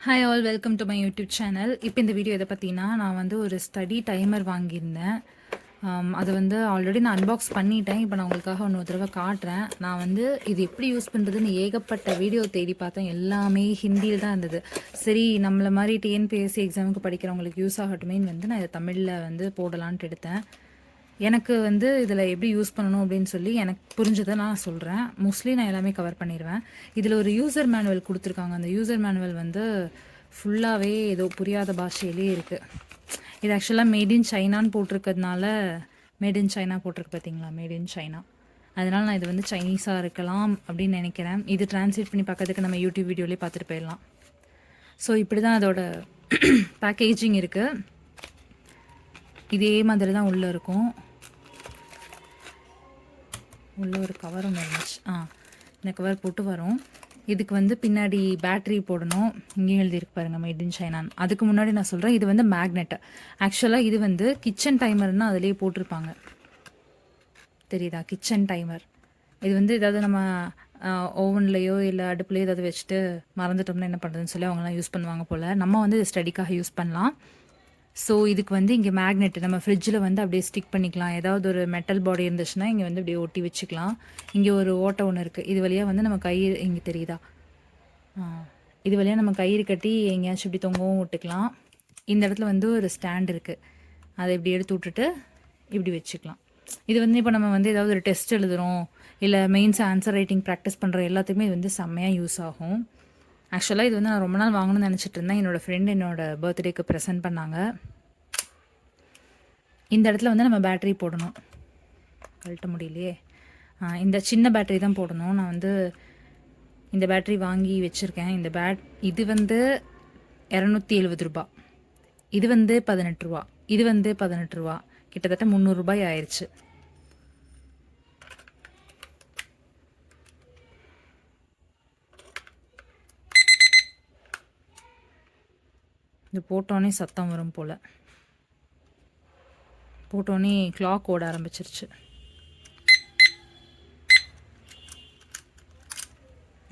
Hi all, welcome to my YouTube channel. இப்போ இந்த video எதை பற்றினா, நான் வந்து ஒரு ஸ்டடி டைமர் வாங்கியிருந்தேன். அது வந்து ஆல்ரெடி நான் அன்பாக்ஸ் பண்ணிட்டேன். இப்போ நான் உங்களுக்காக இன்னொரு தடவை காட்டுறேன். நான் வந்து இது எப்படி யூஸ் பண்ணுறதுன்னு ஏகப்பட்ட வீடியோ தேடி பார்த்தேன். எல்லாமே ஹிந்தியில் தான் இருந்தது. சரி, நம்மளை மாதிரி டிஎன்பிஎஸ்சி எக்ஸாமுக்கு படிக்கிறவங்களுக்கு யூஸ் ஆகட்டுமேன்னு வந்து நான் இதை தமிழில் வந்து போடலான்ட்டு எடுத்தேன். எனக்கு வந்து இதில் எப்படி யூஸ் பண்ணணும் அப்படின்னு சொல்லி எனக்கு புரிஞ்சதை நான் சொல்கிறேன். மோஸ்ட்லி நான் எல்லாமே கவர் பண்ணிடுவேன். இதில் ஒரு யூசர் மேனுவல் கொடுத்துருக்காங்க. அந்த யூசர் மேனுவல் வந்து ஃபுல்லாகவே ஏதோ புரியாத பாஷையிலே இருக்குது. இது ஆக்சுவலாக மேட் இன் சைனான்னு போட்டிருக்கிறதுனால, மேட் இன் சைனா போட்டிருக்கு பார்த்தீங்களா, மேட் இன் சைனா. அதனால் நான் இது வந்து சைனீஸாக இருக்கலாம் அப்படின்னு நினைக்கிறேன். இது டிரான்ஸ்லேட் பண்ணி பார்க்கறதுக்கு நம்ம யூடியூப் வீடியோலேயே பார்த்துட்டு போயிடலாம். ஸோ இப்படி தான் அதோட பேக்கேஜிங் இருக்குது. இதே மாதிரி தான் உள்ளே இருக்கும். உள்ளே ஒரு கவர் ஒன்று இருந்துச்சு. இந்த கவர் போட்டு வரும். இதுக்கு வந்து பின்னாடி பேட்ரி போடணும். இங்கேயும் எழுதியிருக்கு பாருங்கள், மேட் இன் சைனான்னு. அதுக்கு முன்னாடி நான் சொல்கிறேன், இது வந்து மேக்னெட். ஆக்சுவலாக இது வந்து கிச்சன் டைமர்னு அதிலேயே போட்டிருப்பாங்க. தெரியுதா, கிச்சன் டைமர். இது வந்து ஏதாவது நம்ம ஓவன்லேயோ இல்லை அடுப்புலையோ ஏதாவது வச்சுட்டு மறந்துட்டோம்னா என்ன பண்ணுறதுன்னு சொல்லி அவங்களாம் யூஸ் பண்ணுவாங்க போல். நம்ம வந்து இது ஸ்டடிக்காக யூஸ் பண்ணலாம். ஸோ இதுக்கு வந்து இங்கே மேக்னெட் நம்ம ஃப்ரிட்ஜில் வந்து அப்படியே ஸ்டிக் பண்ணிக்கலாம். ஏதாவது ஒரு மெட்டல் பாடி இருந்துச்சுன்னா இங்கே வந்து அப்படியே ஒட்டி வச்சுக்கலாம். இங்கே ஒரு ஓட்டை ஒன்று இருக்குது. இது வழியாக வந்து நம்ம கயிறு, இங்கே தெரியுதா, இது வழியாக நம்ம கயிறு கட்டி எங்கேயாச்சும் இப்படி தொங்கவும் விட்டுக்கலாம். இந்த இடத்துல வந்து ஒரு ஸ்டாண்ட் இருக்குது. அதை இப்படி எடுத்து விட்டுட்டு இப்படி வச்சுக்கலாம். இது வந்து இப்போ நம்ம வந்து ஏதாவது ஒரு டெஸ்ட் எழுதுகிறோம், இல்லை மெயின்ஸ் ஆன்சர் ரைட்டிங் ப்ராக்டிஸ் பண்ணுற எல்லாத்துக்குமே இது வந்து செம்மையாக யூஸ் ஆகும். ஆக்சுவலாக இது வந்து நான் ரொம்ப நாள் வாங்கணும்னு நினச்சிட்டு இருந்தேன். என்னோடய ஃப்ரெண்டு என்னோடய பர்த்டேக்கு ப்ரெசென்ட் பண்ணாங்க. இந்த இடத்துல வந்து நம்ம பேட்ரி போடணும். கழட்ட முடியலையே. இந்த சின்ன பேட்ரி தான் போடணும். நான் வந்து இந்த பேட்ரி வாங்கி வச்சுருக்கேன். இது வந்து 270 ரூபா, இது வந்து 18 ரூபா, இது வந்து 18 ரூபா, கிட்டத்தட்ட 300 ரூபாய் ஆயிடுச்சு. இது போட்டோன்னே சத்தம் வரும் போல். போட்டோன்னே கிளாக் ஓட ஆரம்பிச்சிருச்சு.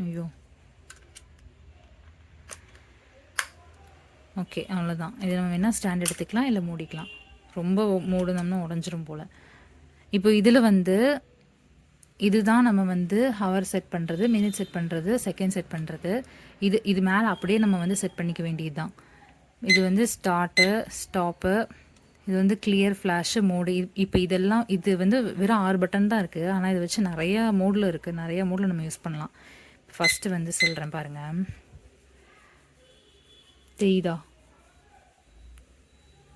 ஐயோ, ஓகே, அவ்வளோதான். இது நம்ம வேணால் ஸ்டாண்ட் எடுத்துக்கலாம், இல்லை மூடிக்கலாம். ரொம்ப மூடுனோம்னா உடஞ்சிரும் போல். இப்போ இதில் வந்து இதுதான் நம்ம வந்து ஹவர் செட் பண்ணுறது, மினிட் செட் பண்ணுறது, செகண்ட் செட் பண்ணுறது. இது மேலே அப்படியே நம்ம வந்து செட் பண்ணிக்க வேண்டியது தான். இது வந்து ஸ்டார்ட்டு, ஸ்டாப்பு, இது வந்து கிளியர், ஃப்ளாஷு, மோடு. இப்போ இதெல்லாம் இது வந்து வெறும் 6 பட்டன் தான் இருக்குது. ஆனால் இதை வச்சு நிறையா மோடில் இருக்குது. நிறையா மோடில் நம்ம யூஸ் பண்ணலாம். ஃபஸ்ட்டு வந்து சொல்கிறேன் பாருங்கள். தெரியுதா,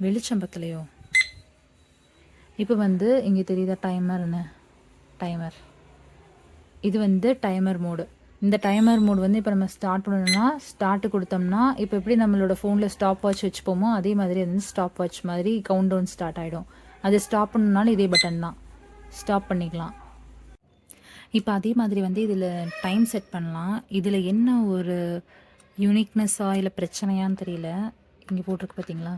வெளிச்சம் பத்தலையோ? இப்போ வந்து இங்கே தெரியுதா டைமர்னு, டைமர். இது வந்து டைமர் மோடு. இந்த டைமர் மோடு வந்து இப்போ நம்ம ஸ்டார்ட் பண்ணணும்னா ஸ்டார்ட்டு கொடுத்தோம்னா, இப்போ எப்படி நம்மளோட ஃபோனில் ஸ்டாப் வாட்ச் வச்சுப்போமோ அதே மாதிரி அது வந்து ஸ்டாப் வாட்ச் மாதிரி கவுண்ட் டவுன் ஸ்டார்ட் ஆகிடும். அது ஸ்டாப் பண்ணணுனாலும் இதே பட்டன் தான், ஸ்டாப் பண்ணிக்கலாம். இப்போ அதே மாதிரி வந்து இதில் டைம் செட் பண்ணலாம். இதில் என்ன ஒரு யூனிக்னஸ்ஸாக இல்லை பிரச்சனையான்னு தெரியல. இங்கே போட்டிருக்கு பார்த்தீங்களா,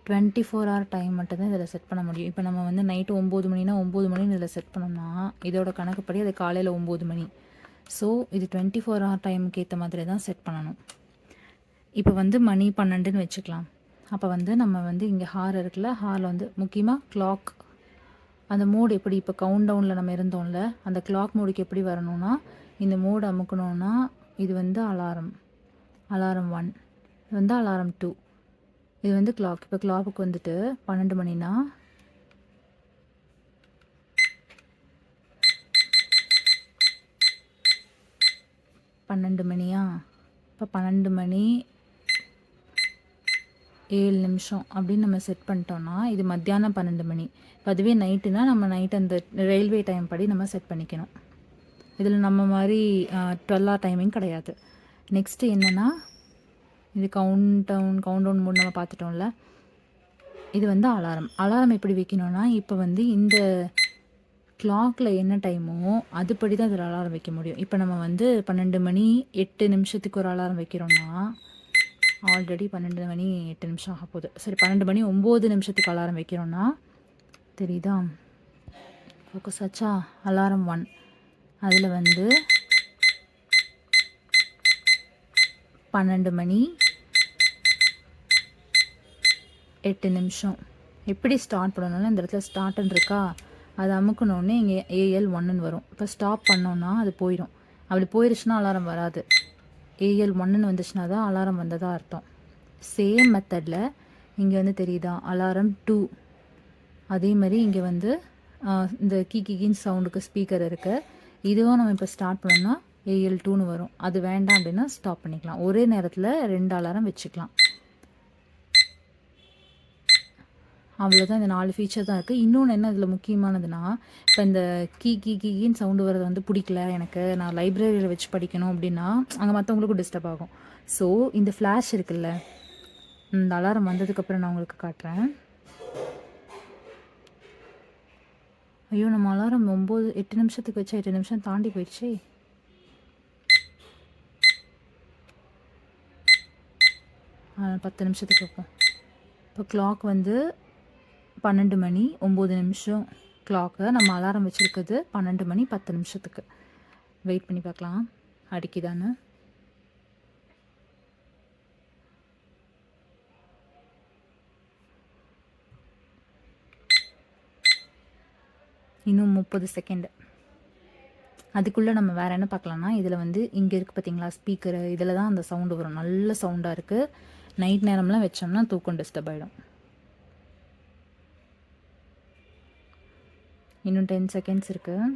24 hour டைம் மட்டும்தான் இதில் செட் பண்ண முடியும். இப்போ நம்ம வந்து நைட்டு 9 மணினா 9 மணின்னு இதில் செட் பண்ணோம்னா இதோட கணக்குப்படி அது காலையில் 9 மணி. ஸோ இது 24 hour டைமுக்கு ஏற்ற மாதிரி தான் செட் பண்ணணும். இப்போ வந்து மணி 12ன்னு வச்சுக்கலாம். அப்போ வந்து நம்ம வந்து இங்கே ஹார் இருக்குல்ல, ஹாரில் வந்து முக்கியமாக கிளாக், அந்த மோடு எப்படி இப்போ கவுண்ட் டவுனில் நம்ம இருந்தோம்ல, அந்த கிளாக் மோடுக்கு எப்படி வரணும்னா, இந்த மோடு அமுக்கணும்னா இது வந்து அலாரம் 1, இது வந்து அலாரம் 2, இது வந்து கிளாக். இப்போ கிளாக்கு வந்துட்டு 12 மணினா 12 மணியா, இப்போ 12 மணி 7 நிமிஷம் அப்படின்னு நம்ம செட் பண்ணிட்டோம்னா இது மத்தியானம் 12 மணி. இப்போ அதுவே நைட்டுனா நம்ம நைட் அந்த ரயில்வே டைம் படி நம்ம செட் பண்ணிக்கணும். இதில் நம்ம மாதிரி 12 hour டைமிங் கிடையாது. நெக்ஸ்ட்டு என்னென்னா, இது கவுண்ட் டவுன் மோட் நம்ம பார்த்துட்டோம்ல. இது வந்து அலாரம் எப்படி வைக்கணும்னா, இப்போ வந்து இந்த கிளாக்கில் என்ன டைமோ அதுபடி தான் இதில் அலாரம் வைக்க முடியும். இப்போ நம்ம வந்து 12 மணி 8 நிமிஷத்துக்கு ஒரு அலாரம் வைக்கிறோம்னா, ஆல்ரெடி 12 மணி 8 நிமிஷம் ஆக போகுது. சரி, 12 மணி 9 நிமிஷத்துக்கு அலாரம் வைக்கிறோன்னா, தெரியுதா, ஃபோக்கஸ் ஆச்சா, அலாரம் 1. அதில் வந்து 12 மணி 8 நிமிஷம். எப்படி ஸ்டார்ட் பண்ணணும்னா இந்த இடத்துல ஸ்டார்ட்னு இருக்கா, அதை அமுக்கணுன்னே இங்கே AL1ன்னு வரும். இப்போ ஸ்டாப் பண்ணோன்னா அது போயிடும். அப்படி போயிடுச்சுன்னா அலாரம் வராது. AL1ன்னு வந்துச்சுன்னா தான் அலாரம் வந்ததாக அர்த்தம். சேம் மெத்தடில் இங்கே வந்து தெரியுதா அலாரம் 2. அதே மாதிரி இங்கே வந்து இந்த கீக்கின்னு சவுண்டுக்கு ஸ்பீக்கர் இருக்குது. இதுவும் நம்ம இப்போ ஸ்டார்ட் பண்ணோம்னா AL2ன்னு வரும். அது வேண்டாம் அப்படின்னா ஸ்டாப் பண்ணிக்கலாம். ஒரே நேரத்தில் 2 அலாரம் வச்சுக்கலாம். அவ்வளோதான். இந்த 4 ஃபீச்சர் தான் இருக்குது. இன்னொன்று என்ன இதில் முக்கியமானதுன்னா, இப்போ இந்த கீன்னு சவுண்டு வர்றது வந்து பிடிக்கல எனக்கு, நான் லைப்ரரியில் வச்சு படிக்கணும் அப்படின்னா அங்கே மற்றவங்களுக்கும் டிஸ்டர்ப் ஆகும். ஸோ இந்த ஃப்ளாஷ் இருக்குல்ல, இந்த அலாரம் வந்ததுக்கப்புறம் நான் உங்களுக்கு காட்டுறேன். ஐயோ, நம்ம அலாரம் 8 நிமிஷத்துக்கு வச்சா 8 நிமிஷம் தாண்டி போயிடுச்சு. பத்து நிமிஷத்துக்கு வைப்போம். இப்போ கிளாக் வந்து 12 மணி 9 நிமிஷம் கிளாக்கு. நம்ம அலாரம் வச்சுருக்குது 12 மணி 10 நிமிஷத்துக்கு. வெயிட் பண்ணி பார்க்கலாம் அடிக்குதான்னு. இன்னும் 30 செகண்டு. அதுக்குள்ளே நம்ம வேறு என்ன பார்க்கலாம்னா, இதில் வந்து இங்கே இருக்குது பார்த்தீங்களா ஸ்பீக்கரு, இதில் தான் அந்த சவுண்டு வரும். நல்ல சவுண்டாக இருக்குது. நைட் நேரம்லாம் வச்சோம்னா தூக்கம் டிஸ்டர்ப் ஆகிடும். இன்னும் 10 செகண்ட்ஸ் இருக்குது.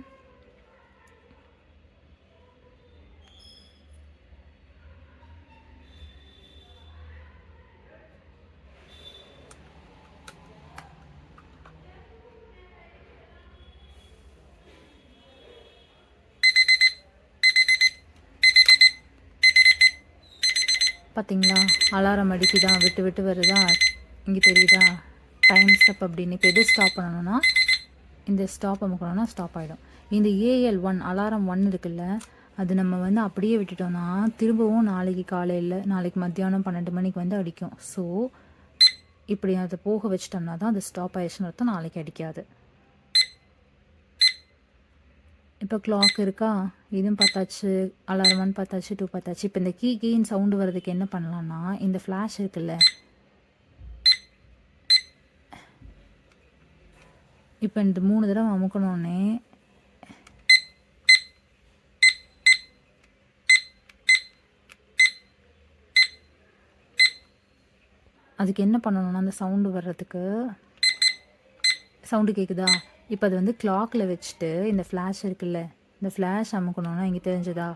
பார்த்தீங்களா அலாரம் அடிக்குதா, விட்டு விட்டு வருதா, இங்கே தெரியுதா டைம் ஸ்டாப் அப்படின்னு. இப்போ எது ஸ்டாப் பண்ணணும்னா இந்த ஸ்டாப் அமுக்கணும்னா ஸ்டாப் ஆகிடும். இந்த AL1 அலாரம் 1 இருக்குல்ல, அது நம்ம வந்து அப்படியே விட்டுட்டோம்னா திரும்பவும் நாளைக்கு காலையில், நாளைக்கு மத்தியானம் 12 மணிக்கு வந்து அடிக்கும். ஸோ இப்படி அதை போக வச்சிட்டோம்னா தான் அது ஸ்டாப் ஆயிடுச்சுன்னு அர்த்தம், நாளைக்கு அடிக்காது. இப்போ கிளாக் இருக்கா, இதுவும் பார்த்தாச்சு, அலாரம் 1 பார்த்தாச்சு, 2 பார்த்தாச்சு. இப்போ இந்த கீன்னு சவுண்டு வர்றதுக்கு என்ன பண்ணலான்னா, இந்த ஃப்ளாஷ் இருக்குல்ல, இப்போ இந்த 3 தடவை அமுக்கணுன்னே அதுக்கு என்ன பண்ணணும்னா, அந்த சவுண்டு வர்றதுக்கு, சவுண்டு கேட்குதா, இப்போ அது வந்து கிளாக்கில் வச்சுட்டு இந்த ஃப்ளாஷ் இருக்குல்ல, இந்த ஃப்ளாஷ் அமுக்கணுன்னா இங்கே தெரிஞ்சதா,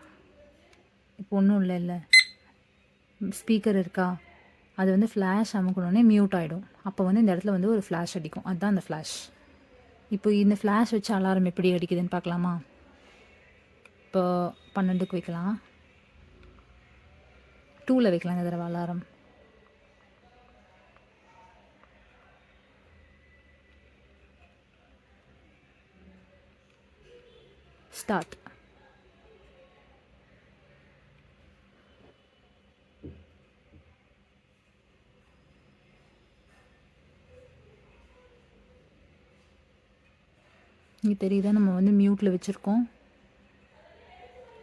இப்போ ஒன்றும் இல்லை ஸ்பீக்கர் இருக்கா, அது வந்து ஃப்ளாஷ் அமுக்கணுன்னே மியூட் ஆகிடும். அப்போ வந்து இந்த இடத்துல வந்து ஒரு ஃப்ளாஷ் அடிக்கும். அதுதான் அந்த ஃப்ளாஷ். இப்போ இந்த ஃப்ளாஷ் வச்சு அலாரம் எப்படி அடிக்குதுன்னு பார்க்கலாமா. இப்போ 12க்கு வைக்கலாம், 2ல் வைக்கலாம் இந்த தடவை அலாரம். ஸ்டார்ட். இங்கே தெரியுதா, நம்ம வந்து மியூட்டில் வச்சுருக்கோம்.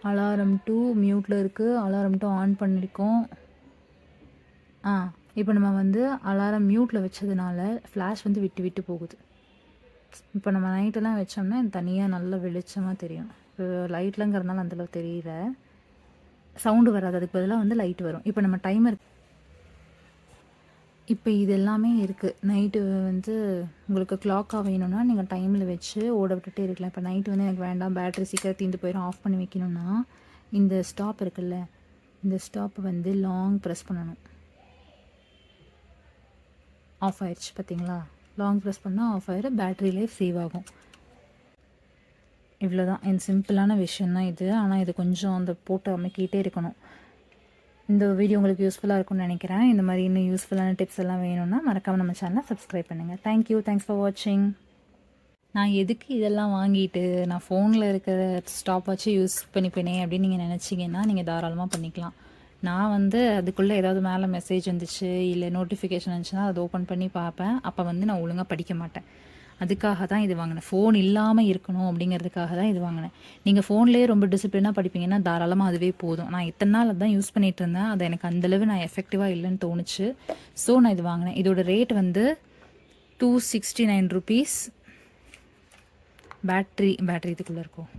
அலாரம் 2 மியூட்டில் இருக்குது, அலாரம் 2 ஆன் பண்ணியிருக்கோம். இப்போ நம்ம வந்து அலாரம் மியூட்டில் வச்சதுனால ஃப்ளாஷ் வந்து விட்டு விட்டு போகுது. இப்போ நம்ம நைட்டெல்லாம் வச்சோம்னா தனியாக நல்லா வெளிச்சமாக தெரியும். இப்போ லைட்லங்கிறதுனால அந்தளவு தெரியல, சவுண்டு வராது, அதுக்கு பதிலாக வந்து லைட் வரும். இப்போ நம்ம டைமர், இப்போ இது எல்லாமே இருக்குது. நைட்டு வந்து உங்களுக்கு கிளாக்காக வேணும்னா நீங்கள் டைமில் வச்சு ஓட விட்டுட்டே இருக்கலாம். இப்போ நைட்டு வந்து எனக்கு வேண்டாம், பேட்ரி சீக்கிரம் தீர்ந்து போயிடும், ஆஃப் பண்ணி வைக்கணும்னா இந்த ஸ்டாப் இருக்குல்ல, இந்த ஸ்டாப்பை வந்து லாங் ப்ரெஸ் பண்ணணும். ஆஃப் ஆயிடுச்சு பார்த்தீங்களா, லாங் ப்ரெஸ் பண்ணால் ஆஃப் ஆயிடும், பேட்ரி லைஃப் சேவ் ஆகும். இவ்வளோ தான், என் சிம்பிளான விஷயந்தான் இது. ஆனால் இது கொஞ்சம் அந்த போட்டு அமைக்கிட்டே இருக்கணும். இந்த வீடியோ உங்களுக்கு யூஸ்ஃபுல்லாக இருக்கும்னு நினைக்கிறேன். இந்த மாதிரி இன்னும் யூஸ்ஃபுல்லான டிப்ஸ் எல்லாம் வேணும்னா மறக்காமல் நம்ம சேனலை சப்ஸ்கிரைப் பண்ணுங்கள். தேங்க்ஸ் ஃபார் வாட்சிங். நான் எதுக்கு இதெல்லாம் வாங்கிட்டு நான் ஃபோனில் இருக்கிற ஸ்டாப் வாட்சை யூஸ் பண்ணிப்பேனே அப்படின்னு நீங்கள் நினச்சிங்கன்னா நீங்கள் தாராளமாக பண்ணிக்கலாம். நான் வந்து அதுக்குள்ளே ஏதாவது மேலே மெசேஜ் வந்துச்சு இல்லை நோட்டிஃபிகேஷன் வந்துச்சுன்னா அதை ஓப்பன் பண்ணி பார்ப்பேன். அப்போ வந்து நான் ஒழுங்காக படிக்க மாட்டேன். அதுக்காக தான் இது வாங்கினேன். ஃபோன் இல்லாமல் இருக்கணும் அப்படிங்கிறதுக்காக தான் இது வாங்கினேன். நீங்கள் ஃபோன்லேயே ரொம்ப டிசிப்ளினாக படிப்பீங்கன்னா தாராளமாக அதுவே போதும். நான் இத்தனை நாள் அதான் யூஸ் பண்ணிகிட்டு இருந்தேன். அது எனக்கு அந்தளவு நான் எஃபெக்டிவாக இல்லைன்னு தோணுச்சு. ஸோ நான் இது வாங்கினேன். இதோட ரேட் வந்து 269 ருபீஸ். பேட்ரி இதுக்குள்ளே இருக்கும்.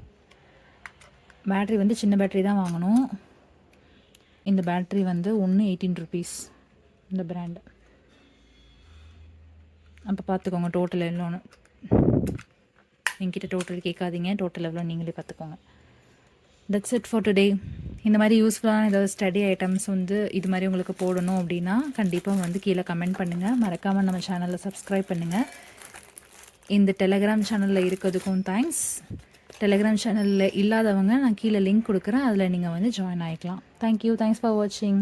பேட்ரி வந்து சின்ன பேட்ரி தான் வாங்கணும். இந்த பேட்ரி வந்து 18 ருபீஸ் இந்த பிராண்டு. அப்போ பார்த்துக்கோங்க டோட்டல் எவ்வளோன்னு. என்கிட்ட டோட்டல் கேட்காதீங்க, டோட்டல் எவ்வளோ நீங்களே பார்த்துக்கோங்க. That's it for today. இந்த மாதிரி யூஸ்ஃபுல்லான ஏதாவது ஸ்டடி ஐட்டம்ஸ் வந்து இது மாதிரி உங்களுக்கு போடணும் அப்படின்னா கண்டிப்பாக வந்து கீழே கமெண்ட் பண்ணுங்கள். மறக்காமல் நம்ம சேனலில் சப்ஸ்கிரைப் பண்ணுங்கள். இந்த டெலகிராம் சேனலில் இருக்கிறதுக்கும் தேங்க்ஸ். டெலகிராம் சேனலில் இல்லாதவங்க நான் கீழே லிங்க் கொடுக்குறேன், அதில் நீங்கள் வந்து ஜாயின் ஆகிக்கலாம். தேங்க்யூ, தேங்க்ஸ் ஃபார் வாட்சிங்.